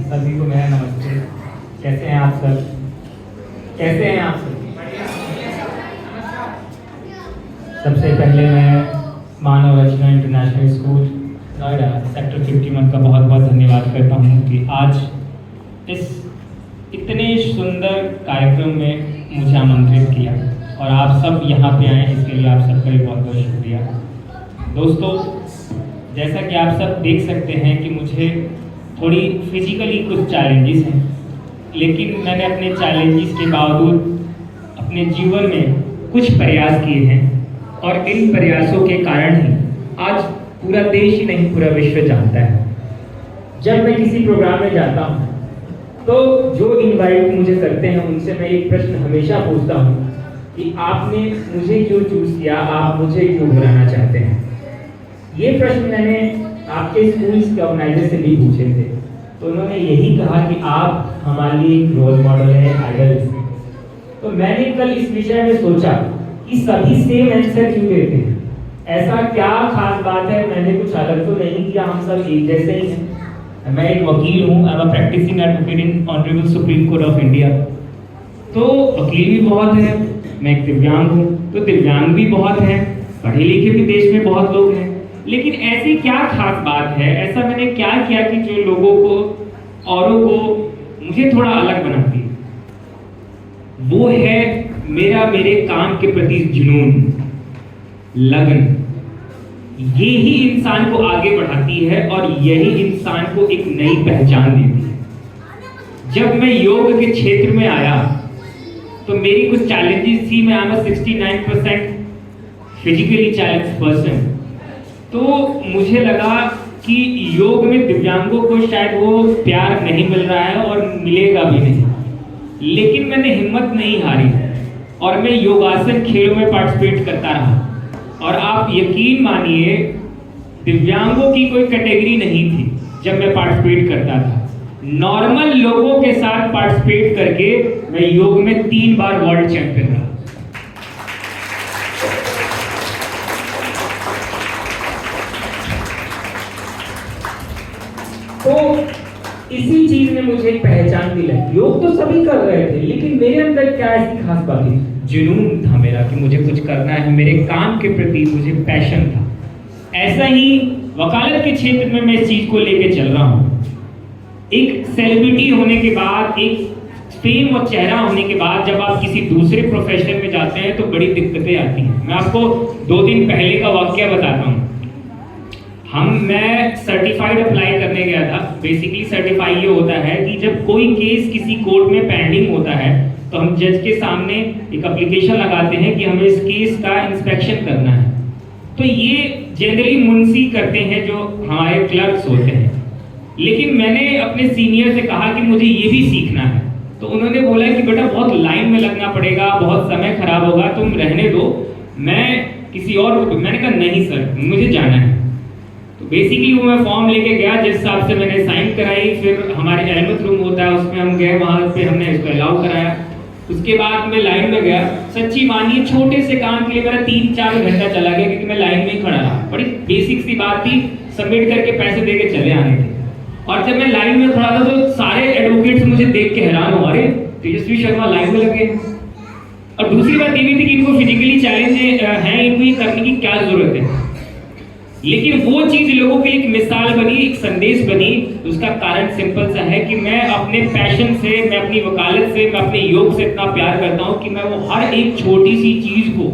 सभी को मेरा नमस्ते। कैसे हैं आप सब? कैसे हैं आप सब? सबसे पहले मैं मानव रचना इंटरनेशनल स्कूल नोएडा सेक्टर 51 का बहुत बहुत धन्यवाद करता हूँ कि आज इस इतने सुंदर कार्यक्रम में मुझे आमंत्रित किया और आप सब यहाँ पे आए, इसके लिए आप सबका भी बहुत बहुत शुक्रिया। दोस्तों, जैसा कि आप सब देख सकते हैं कि मुझे थोड़ी फिजिकली कुछ चैलेंजेस हैं, लेकिन मैंने अपने चैलेंजेस के बावजूद अपने जीवन में कुछ प्रयास किए हैं और इन प्रयासों के कारण ही आज पूरा देश ही नहीं पूरा विश्व जानता है। जब मैं किसी प्रोग्राम में जाता हूँ तो जो इनवाइट मुझे करते हैं उनसे मैं एक प्रश्न हमेशा पूछता हूँ कि आपने मुझे क्यों चूज किया, आप मुझे क्यों बुलाना चाहते हैं। ये प्रश्न मैंने आपके स्कूल्स के ऑर्गेनाइजर से भी पूछे थे, तो उन्होंने यही कहा कि आप हमारे लिए एक रोल मॉडल है, आइडल। तो मैंने कल इस विषय में सोचा कि सभी सेम आंसर क्यों देते हैं, ऐसा क्या खास बात है। मैंने कुछ अलग तो नहीं किया, हम सब एक जैसे ही हैं। मैं एक वकील हूँ, I am a practising advocate in honourable supreme court of India. तो वकील भी बहुत है, मैं एक दिव्यांग हूँ, तो दिव्यांग भी बहुत हैं, पढ़े लिखे भी देश में बहुत लोग हैं। लेकिन ऐसी क्या खास बात है, ऐसा मैंने क्या किया कि जो लोगों को, औरों को मुझे थोड़ा अलग बनाती है? वो है मेरे काम के प्रति जुनून, लगन। ये ही इंसान को आगे बढ़ाती है और यही इंसान को एक नई पहचान देती है। जब मैं योग के क्षेत्र में आया तो मेरी कुछ चैलेंजेस थी। मैं 69% फिजिकली चैलेंज पर्सन, तो मुझे लगा कि योग में दिव्यांगों को शायद वो प्यार नहीं मिल रहा है और मिलेगा भी नहीं। लेकिन मैंने हिम्मत नहीं हारी और मैं योगासन खेलों में पार्टिसिपेट करता रहा। और आप यकीन मानिए, दिव्यांगों की कोई कैटेगरी नहीं थी जब मैं पार्टिसिपेट करता था। नॉर्मल लोगों के साथ पार्टिसिपेट करके मैं योग में 3 बार वर्ल्ड चैंपियन रहा। तो इसी चीज ने मुझे एक पहचान दिलाई। योग तो सभी कर रहे थे, लेकिन मेरे अंदर क्या ऐसी खास बात थी? जुनून था मेरा कि मुझे कुछ करना है, मेरे काम के प्रति मुझे पैशन था। ऐसा ही वकालत के क्षेत्र में मैं इस चीज को लेके चल रहा हूँ। एक सेलिब्रिटी होने के बाद, एक फेम और चेहरा होने के बाद जब आप किसी दूसरे प्रोफेशन में जाते हैं तो बड़ी दिक्कतें आती हैं। मैं आपको 2 दिन पहले का वाकया बताता हूँ। मैं सर्टिफाइड अप्लाई करने गया था। बेसिकली सर्टिफाई ये होता है कि जब कोई केस किसी कोर्ट में पेंडिंग होता है तो हम जज के सामने एक एप्लीकेशन लगाते हैं कि हमें इस केस का इंस्पेक्शन करना है। तो ये जनरली मुंशी करते हैं, जो हमारे क्लर्क्स होते हैं। लेकिन मैंने अपने सीनियर से कहा कि मुझे ये भी सीखना है। तो उन्होंने बोला कि बेटा बहुत लाइन में लगना पड़ेगा, बहुत समय खराब होगा, तुम रहने दो, मैं किसी और को। मैंने कहा नहीं सर, मुझे जाना है। तो बेसिकली वो मैं फॉर्म लेके गया, जिस हिसाब से मैंने साइन कराई। फिर हमारे एलमत रूम होता है, उसमें हम गए, वहाँ पे हमने इसको अलाउ कराया। उसके बाद मैं लाइन में गया। सच्ची मानिए, छोटे से काम के लिए मेरा 3-4 घंटा चला गया, क्योंकि मैं लाइन में ही खड़ा रहा। बड़ी बेसिक सी बात थी, सबमिट करके पैसे दे के चले आने थे। और जब मैं लाइन में खड़ा था तो सारे एडवोकेट्स मुझे देख के हैरान हो, अरे तेजस्वी शर्मा लाइन में लगे। और दूसरी बात ये भी थी कि इनको फिजिकली चैलेंज है, इनको ये करने की क्या जरूरत है। लेकिन वो चीज लोगों के लिए एक मिसाल बनी, एक संदेश बनी। उसका कारण सिंपल सा है कि मैं अपने पैशन से, मैं अपनी वकालत से, मैं अपने योग से इतना प्यार करता हूं कि मैं वो हर एक छोटी सी चीज को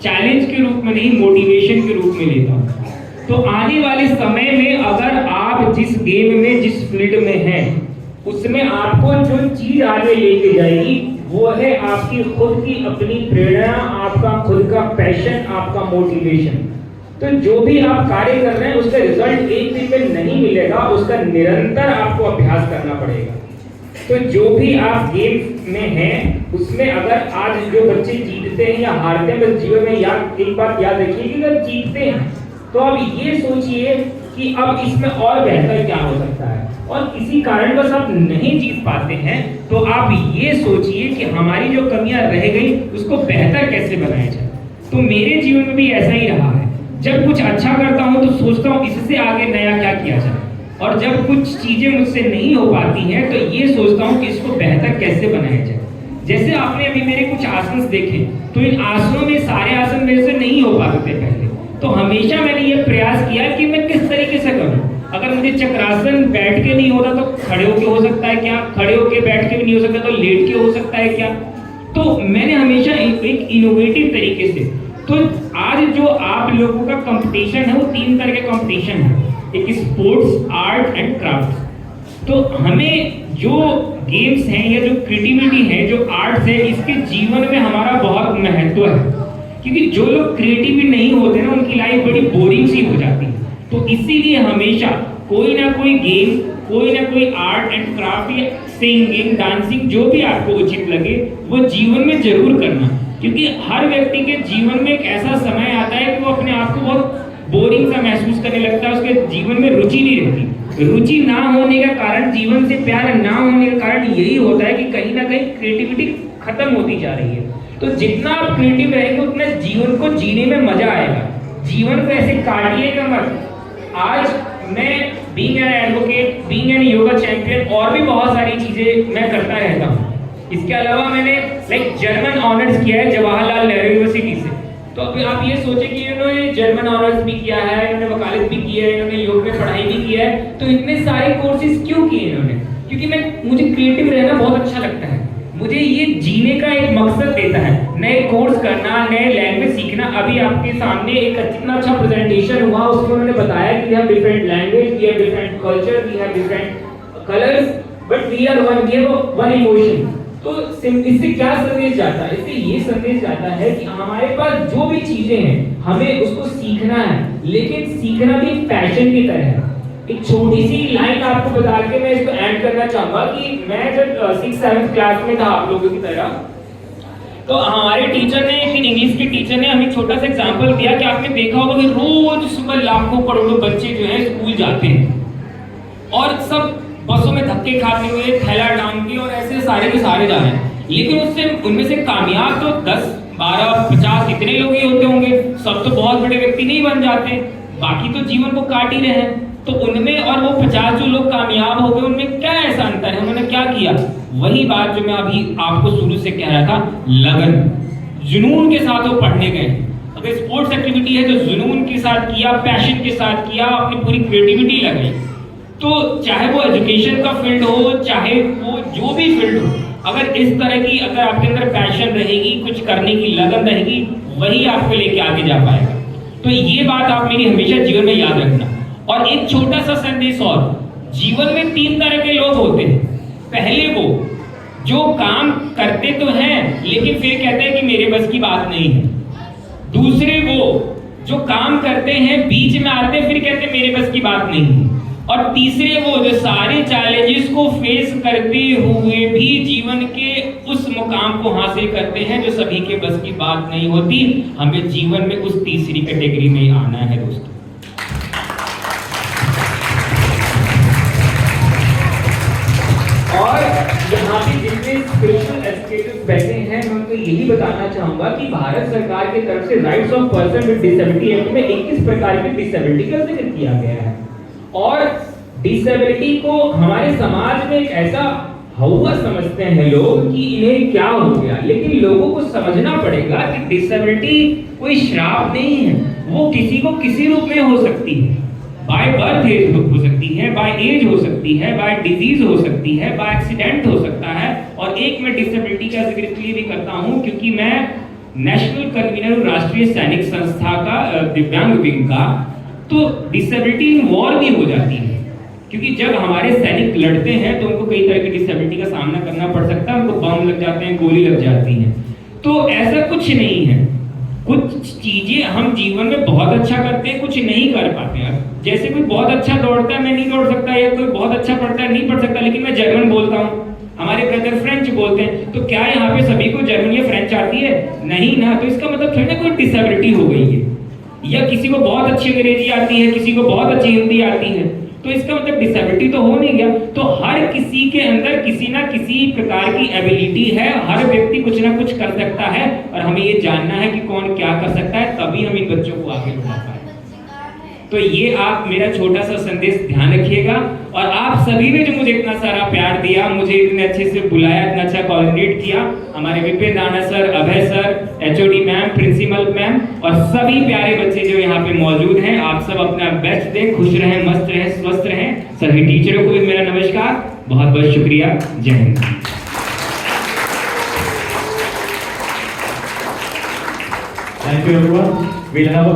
चैलेंज के रूप में नहीं, मोटिवेशन के रूप में लेता हूं। तो आने वाले समय में अगर आप जिस गेम में, जिस फील्ड में हैं, उसमें आपको जो चीज आगे लेके जाएगी वो है आपकी खुद की अपनी प्रेरणा, आपका खुद का पैशन, आपका मोटिवेशन। तो जो भी आप कार्य कर रहे हैं उसका रिजल्ट एक दिन में नहीं मिलेगा, उसका निरंतर आपको अभ्यास करना पड़ेगा। तो जो भी आप गेम में हैं उसमें अगर आज जो बच्चे जीतते हैं या हारते हैं, बस जीवन में एक बात याद रखिए कि अगर जीतते हैं तो अब ये सोचिए कि अब इसमें और बेहतर क्या हो सकता है। और किसी कारण बस आप नहीं जीत पाते हैं तो आप ये सोचिए कि हमारी जो कमियां रह गई उसको बेहतर कैसे बनाया जाए। तो मेरे जीवन में भी ऐसा ही रहा है। जब कुछ अच्छा करता हूं तो सोचता हूं इससे आगे नया क्या किया जाए। और जब कुछ चीजें मुझसे नहीं हो पाती हैं तो ये सोचता हूँ कि इसको बेहतर कैसे बनाया जाए। जैसे आपने अभी मेरे कुछ आसन देखे, तो इन आसनों में सारे आसन मेरे से नहीं हो पाते थे पहले, तो हमेशा मैंने ये प्रयास किया कि मैं किस तरीके से करूं। अगर मुझे चक्रासन बैठ के नहीं होता तो खड़े होके हो सकता है क्या, खड़े होके बैठ के भी नहीं हो सकता तो लेट के हो सकता है क्या। तो मैंने हमेशा एक इनोवेटिव तरीके से, तो आज जो आप लोगों का कंपटीशन है वो 3 तरह के कंपटीशन है, एक स्पोर्ट्स, आर्ट एंड क्राफ्ट। तो हमें जो गेम्स हैं या जो क्रिएटिविटी है, जो आर्ट्स है, इसके जीवन में हमारा बहुत महत्व है, क्योंकि जो लोग क्रिएटिव नहीं होते ना उनकी लाइफ बड़ी बोरिंग सी हो जाती है। तो इसीलिए हमेशा कोई ना कोई गेम, कोई ना कोई आर्ट एंड क्राफ्ट या सिंगिंग, डांसिंग, जो भी आपको उचित लगे वो जीवन में जरूर करना, क्योंकि हर व्यक्ति के जीवन में एक ऐसा समय आता है कि वो अपने आप को बहुत बोरिंग सा महसूस करने लगता है, उसके जीवन में रुचि नहीं रहती। रुचि ना होने का कारण, जीवन से प्यार ना होने का कारण यही होता है कि कहीं ना कहीं क्रिएटिविटी खत्म होती जा रही है। तो जितना आप क्रिएटिव रहेंगे उतना जीवन को जीने में मजा आएगा, जीवन को ऐसे काटिएगा मत। आज मैं being an advocate, being an yoga champion और भी बहुत सारी चीजें मैं करता रहता हूँ। इसके अलावा मैंने जर्मन ऑनर्स किया है जवाहरलाल नेहरू यूनिवर्सिटी से। तो अभी आप ये सोचे कि इन्होंने जर्मन ऑनर्स भी किया है, इन्होंने वकालत भी की है, इन्होंने योग में पढ़ाई भी की है, तो इतने सारे कोर्सेज क्यों किए इन्होंने? क्योंकि मुझे क्रिएटिव रहना बहुत अच्छा लगता है, मुझे ये जीने का एक मकसद देता है, नए कोर्स करना, नए लैंग्वेज सीखना। अभी आपके सामने एक इतना अच्छा प्रेजेंटेशन हुआ, उसमें उन्होंने बताया कि we have different language, we have different culture, we have different colours, but we are one, we have one emotion. तो इससे क्या संदेश जाता है? इससे ये संदेश जाता है कि हमारे पास जो भी चीजें हैं हमें उसको सीखना है, लेकिन सीखना भी पैशन की तरह है। एक छोटी सी लाइन आपको बता के मैं इसको एंड करना चाहूंगा कि मैं जब 6-7 क्लास में था आप लोगों की तरह, तो हमारे टीचर ने, एक इंग्लिश के टीचर ने हमें छोटा सा एग्जांपल दिया कि आपने देखा होगा कि रोज सुबह लाखों करोड़ों बच्चे जो है स्कूल जाते हैं और सब बसों में धक्के खाते हुए, थैला टांग के और ऐसे सारे के सारे जा रहे हैं, लेकिन उससे उनमें से कामयाब तो 10, 12, 50 इतने लोग ही होते होंगे, सब तो बहुत बड़े व्यक्ति नहीं बन जाते, बाकी तो जीवन को काट ही रहे हैं। तो उनमें और वो 50 जो लोग कामयाब हो गए, उनमें क्या ऐसा अंतर है? उन्होंने क्या किया? वही बात जो मैं अभी आपको शुरू से कह रहा था, लगन, जुनून के साथ वो पढ़ने गए। अगर स्पोर्ट्स एक्टिविटी है तो जुनून के साथ किया, पैशन के साथ किया, अपनी पूरी क्रिएटिविटी लगाई। तो चाहे वो एजुकेशन का फील्ड हो, चाहे वो जो भी फील्ड हो, अगर इस तरह की अगर आपके अंदर पैशन रहेगी, कुछ करने की लगन रहेगी, वही आपको लेके आगे जा पाएगा। तो ये बात आप मेरी हमेशा जीवन में याद रखना। और एक छोटा सा संदेश और, जीवन में 3 तरह के लोग होते हैं। पहले वो जो काम करते तो हैं लेकिन फिर कहते हैं कि मेरे बस की बात नहीं है। दूसरे वो जो काम करते हैं, बीच में आते हैं, फिर कहते हैं मेरे बस की बात नहीं है। और तीसरे वो जो सारे चैलेंजेस को फेस करते हुए भी जीवन के उस मुकाम को हासिल करते हैं जो सभी के बस की बात नहीं होती। हमें जीवन में उस तीसरी कैटेगरी में आना है दोस्तों। और यहाँ पे जितने स्पेशल एजुकेटर्स बैठे हैं, मैं उनको यही बताना चाहूंगा कि भारत सरकार की तरफ से rights of person with disability act में 21 प्रकार की डिसेबिलिटी का जिक्र किया गया है। और डिसेबिलिटी को हमारे समाज में एक ऐसा हवा समझते हैं लोग कि इन्हें क्या हो गया, लेकिन लोगों को समझना पड़ेगा कि डिसेबिलिटी कोई श्राप नहीं है, वो किसी को किसी रूप में हो सकती है। बाय बर्थ एज हो सकती है, बाय एज हो सकती है, बाय डिजीज हो सकती है, बाय एक्सीडेंट हो सकता है। और एक मैं डिसेबिलिटी का जिक्र इसलिए भी करता हूं क्योंकि मैं नेशनल कन्वीनर राष्ट्रीय सैनिक संस्था का दिव्यांग विंग का, तो डिसेबिलिटी इन वॉर भी हो जाती है, क्योंकि जब हमारे सैनिक लड़ते हैं तो उनको कई तरह की डिसेबिलिटी का सामना करना पड़ सकता है, उनको बम लग जाते हैं, गोली लग जाती है। तो ऐसा कुछ नहीं है, कुछ चीजें हम जीवन में बहुत अच्छा करते हैं, कुछ नहीं कर पाते हैं। जैसे कोई बहुत अच्छा दौड़ता है, मैं नहीं दौड़ सकता, या कोई बहुत अच्छा पढ़ता है, नहीं पढ़ सकता, लेकिन मैं जर्मन बोलता हूँ, हमारे ब्रदर फ्रेंच बोलते हैं, तो क्या यहाँ पे सभी को जर्मन या फ्रेंच आती है? नहीं ना। तो इसका मतलब थोड़ी ना कोई डिसेबिलिटी हो गई है, या किसी को बहुत अच्छी अंग्रेजी आती है, किसी को बहुत अच्छी हिंदी आती है, तो इसका मतलब डिसेबिलिटी तो हो नहीं गया। तो हर किसी के अंदर किसी ना किसी प्रकार की एबिलिटी है, हर व्यक्ति कुछ ना कुछ कर सकता है, और हमें ये जानना है कि कौन क्या कर सकता है, तभी हम इन बच्चों को आगे बढ़ा पाए। तो ये आप मेरा छोटा सा संदेश ध्यान रखिएगा। और आप सभी ने जो मुझे इतना सारा प्यार दिया, मुझे इतने अच्छे से बुलाया, इतना अच्छा कोऑर्डिनेट किया, हमारे Vipin Rana sir, Abhay sir, HOD ma'am, principal ma'am और सभी प्यारे बच्चे जो यहाँ पे मौजूद हैं, आप सब अपना बेस्ट दें, खुश रहें, मस्त रहें, स्वस्थ रहें। सभी टीचरों को भी मेरा नमस्कार, बहुत बहुत शुक्रिया, जय Hind. Thank you everyone. We'll have a